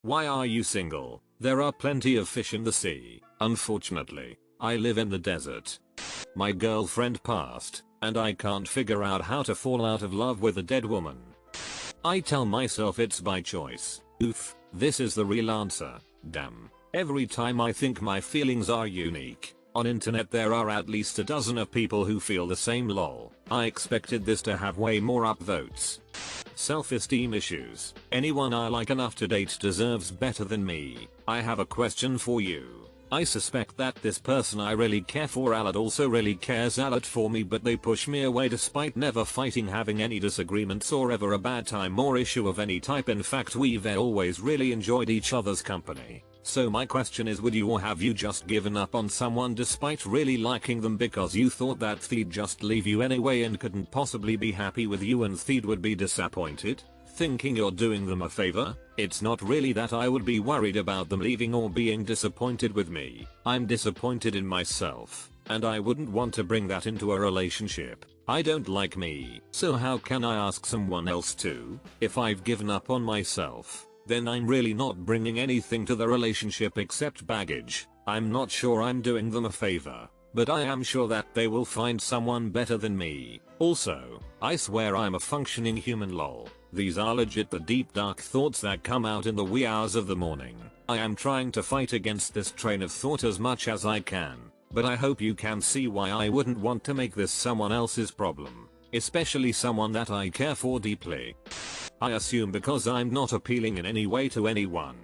Why are you single? There are plenty of fish in the sea. Unfortunately, I live in the desert. My girlfriend passed, and I can't figure out how to fall out of love with a dead woman. I tell myself it's by choice. Oof, this is the real answer. Damn. Every time I think my feelings are unique. On internet there are at least a dozen of people who feel the same lol. I expected this to have way more upvotes. Self-esteem issues. Anyone I like enough to date deserves better than me. I have a question for you. I suspect that this person I really care for a lot also really cares a lot for me, but they push me away despite never fighting, having any disagreements or ever a bad time or issue of any type. In fact, we've always really enjoyed each other's company. So my question is, would you or have you just given up on someone despite really liking them because you thought that they'd just leave you anyway and couldn't possibly be happy with you and they would be disappointed? Thinking you're doing them a favor? It's not really that I would be worried about them leaving or being disappointed with me. I'm disappointed in myself, and I wouldn't want to bring that into a relationship. I don't like me, so how can I ask someone else to? If I've given up on myself, then I'm really not bringing anything to the relationship except baggage. I'm not sure I'm doing them a favor, but I am sure that they will find someone better than me. Also, I swear I'm a functioning human lol. These are legit the deep dark thoughts that come out in the wee hours of the morning. I am trying to fight against this train of thought as much as I can, but I hope you can see why I wouldn't want to make this someone else's problem, especially someone that I care for deeply. I assume because I'm not appealing in any way to anyone.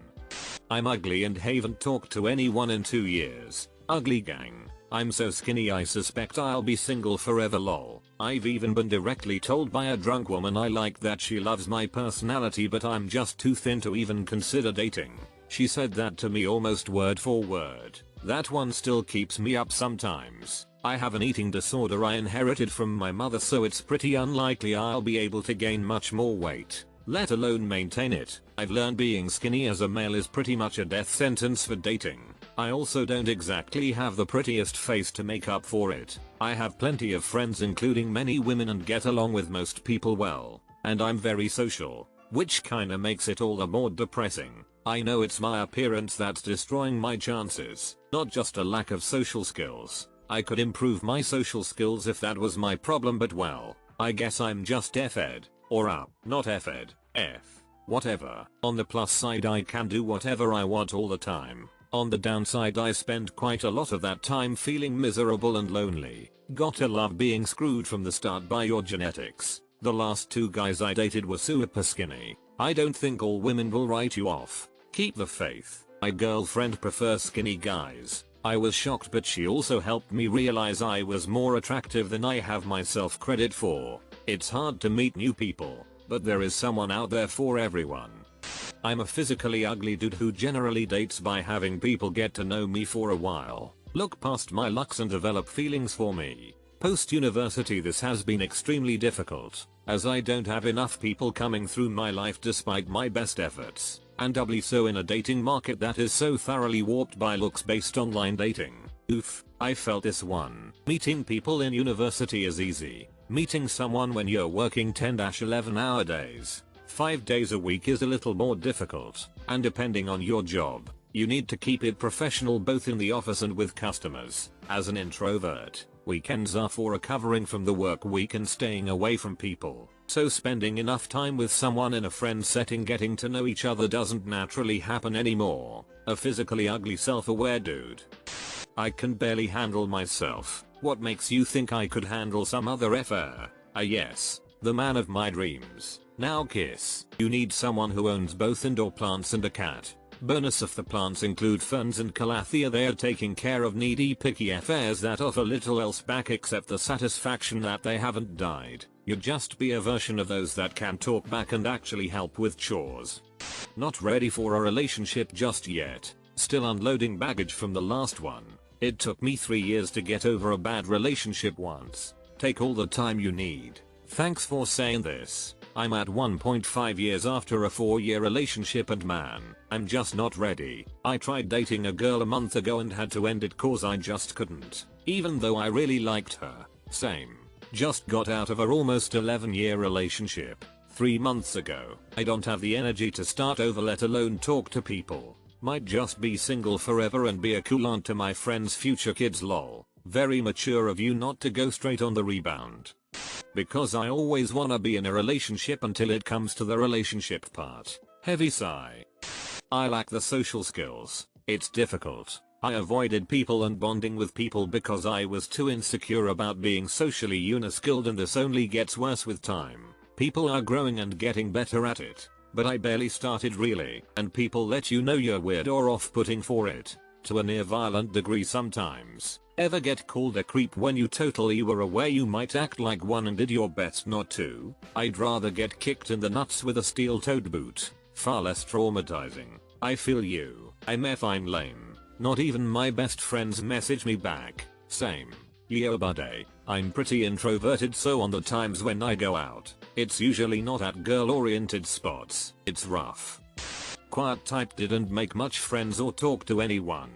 I'm ugly and haven't talked to anyone in 2 years. Ugly gang. I'm so skinny I suspect I'll be single forever lol. I've even been directly told by a drunk woman I like that she loves my personality, but I'm just too thin to even consider dating. She said that to me almost word for word. That one still keeps me up sometimes. I have an eating disorder I inherited from my mother, so it's pretty unlikely I'll be able to gain much more weight, let alone maintain it. I've learned being skinny as a male is pretty much a death sentence for dating. I also don't exactly have the prettiest face to make up for it. I have plenty of friends including many women and get along with most people well, and I'm very social, which kinda makes it all the more depressing. I know it's my appearance that's destroying my chances, not just a lack of social skills. I could improve my social skills if that was my problem, but well, I guess I'm just F-ed, or up, not F-ed, F. Whatever. On the plus side, I can do whatever I want all the time. On the downside, I spend quite a lot of that time feeling miserable and lonely. Gotta love being screwed from the start by your genetics. The last 2 guys I dated were super skinny. I don't think all women will write you off. Keep the faith. My girlfriend prefers skinny guys. I was shocked, but she also helped me realize I was more attractive than I have myself credit for. It's hard to meet new people, but there is someone out there for everyone. I'm a physically ugly dude who generally dates by having people get to know me for a while, look past my looks and develop feelings for me. Post university this has been extremely difficult, as I don't have enough people coming through my life despite my best efforts, and doubly so in a dating market that is so thoroughly warped by looks based online dating. Oof, I felt this one. Meeting people in university is easy. Meeting someone when you're working 10-11 hour days, 5 days a week is a little more difficult, and depending on your job, you need to keep it professional both in the office and with customers. As an introvert, weekends are for recovering from the work week and staying away from people, so spending enough time with someone in a friend setting getting to know each other doesn't naturally happen anymore. A physically ugly self-aware dude. I can barely handle myself. What makes you think I could handle some other FR? Yes, the man of my dreams. Now kiss. You need someone who owns both indoor plants and a cat. Bonus if the plants include ferns and calathea, they are taking care of needy picky FRs that offer little else back except the satisfaction that they haven't died. You'd just be a version of those that can talk back and actually help with chores. Not ready for a relationship just yet. Still unloading baggage from the last one. It took me 3 years to get over a bad relationship once. Take all the time you need. Thanks for saying this. I'm at 1.5 years after a 4-year relationship and man, I'm just not ready. I tried dating a girl a month ago and had to end it cause I just couldn't. Even though I really liked her. Same. Just got out of a almost 11-year relationship. 3 months ago. I don't have the energy to start over, let alone talk to people. Might just be single forever and be a cool aunt to my friends' future kids, lol. Very mature of you not to go straight on the rebound. Because I always wanna be in a relationship until it comes to the relationship part. Heavy sigh. I lack the social skills. It's difficult. I avoided people and bonding with people because I was too insecure about being socially uniskilled, and this only gets worse with time. People are growing and getting better at it, but I barely started really, and people let you know you're weird or off-putting for it, to a near violent degree sometimes. Ever get called a creep when you totally were aware you might act like one and did your best not to? I'd rather get kicked in the nuts with a steel-toed boot. Far less traumatizing. I feel you. I'm effing lame. Not even my best friends message me back. Same. Yo buddy. I'm pretty introverted, so on the times when I go out, it's usually not at girl-oriented spots. It's rough. Quiet type, didn't make much friends or talk to anyone.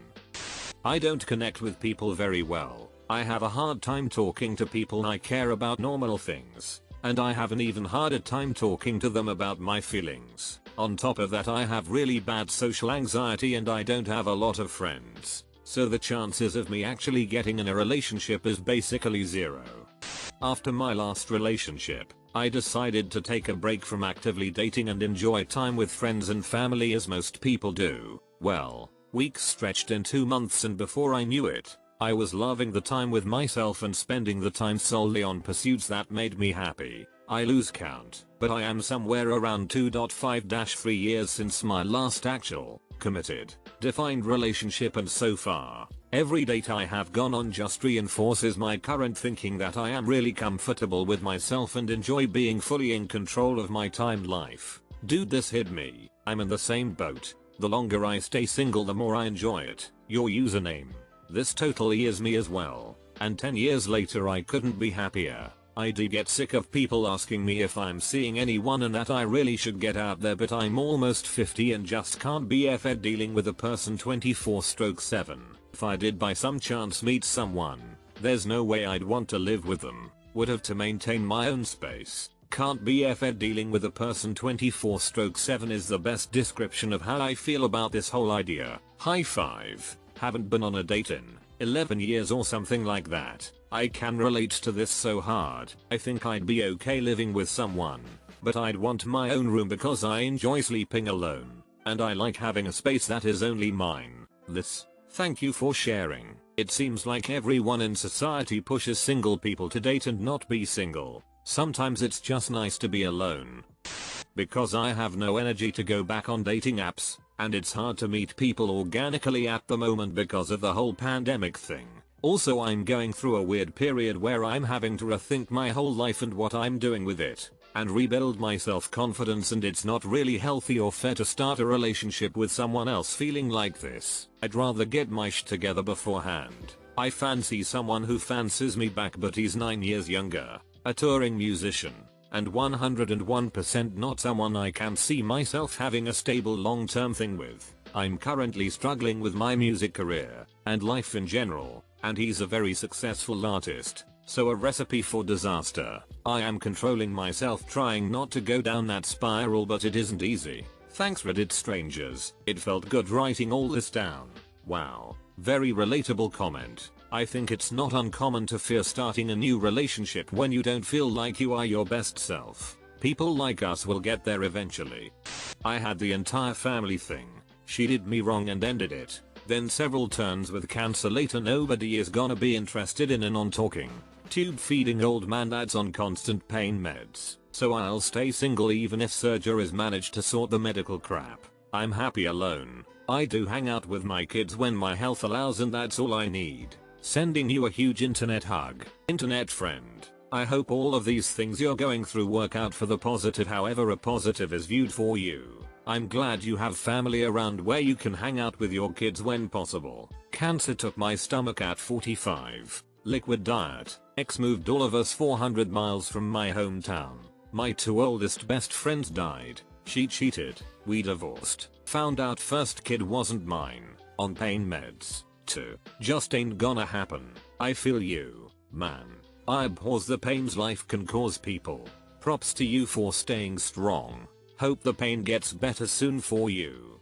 I don't connect with people very well. I have a hard time talking to people I care about normal things. And I have an even harder time talking to them about my feelings. On top of that, I have really bad social anxiety and I don't have a lot of friends. So the chances of me actually getting in a relationship is basically zero. After my last relationship, I decided to take a break from actively dating and enjoy time with friends and family as most people do. Well, weeks stretched in 2 months, and before I knew it, I was loving the time with myself and spending the time solely on pursuits that made me happy. I lose count, but I am somewhere around 2.5-3 years since my last actual, committed, defined relationship, and so far, every date I have gone on just reinforces my current thinking that I am really comfortable with myself and enjoy being fully in control of my time life. Dude, this hit me. I'm in the same boat. The longer I stay single, the more I enjoy it. Your username. This totally is me as well. And 10 years later I couldn't be happier. I do get sick of people asking me if I'm seeing anyone and that I really should get out there, but I'm almost 50 and just can't be effed dealing with a person 24/7. If I did by some chance meet someone, there's no way I'd want to live with them. Would have to maintain my own space. Can't be effed dealing with a person 24/7 is the best description of how I feel about this whole idea. High five. Haven't been on a date in 11 years or something like that. I can relate to this so hard. I think I'd be okay living with someone, but I'd want my own room because I enjoy sleeping alone, and I like having a space that is only mine. Thank you for sharing. It seems like everyone in society pushes single people to date and not be single. Sometimes it's just nice to be alone. Because I have no energy to go back on dating apps, and it's hard to meet people organically at the moment because of the whole pandemic thing. Also, I'm going through a weird period where I'm having to rethink my whole life and what I'm doing with it, and rebuild my self-confidence, and it's not really healthy or fair to start a relationship with someone else feeling like this. I'd rather get my shit together beforehand. I fancy someone who fancies me back, but he's 9 years younger, a touring musician, and 101% not someone I can see myself having a stable long-term thing with. I'm currently struggling with my music career, and life in general, and he's a very successful artist, so a recipe for disaster. I am controlling myself, trying not to go down that spiral, but it isn't easy. Thanks Reddit strangers, it felt good writing all this down. Wow, very relatable comment. I think it's not uncommon to fear starting a new relationship when you don't feel like you are your best self. People like us will get there eventually. I had the entire family thing. She did me wrong and ended it. Then several turns with cancer later, nobody is gonna be interested in a non-talking, tube feeding old man that's on constant pain meds. So I'll stay single even if surgeries manage to sort the medical crap. I'm happy alone. I do hang out with my kids when my health allows, and that's all I need. Sending you a huge internet hug, internet friend. I hope all of these things you're going through work out for the positive, however a positive is viewed for you. I'm glad you have family around where you can hang out with your kids when possible. Cancer took my stomach at 45. Liquid diet. Ex moved all of us 400 miles from my hometown. My 2 oldest best friends died. She cheated. We divorced. Found out first kid wasn't mine. On pain meds. 2. Just ain't gonna happen. I feel you, man. I abhor the pains life can cause people. Props to you for staying strong. Hope the pain gets better soon for you.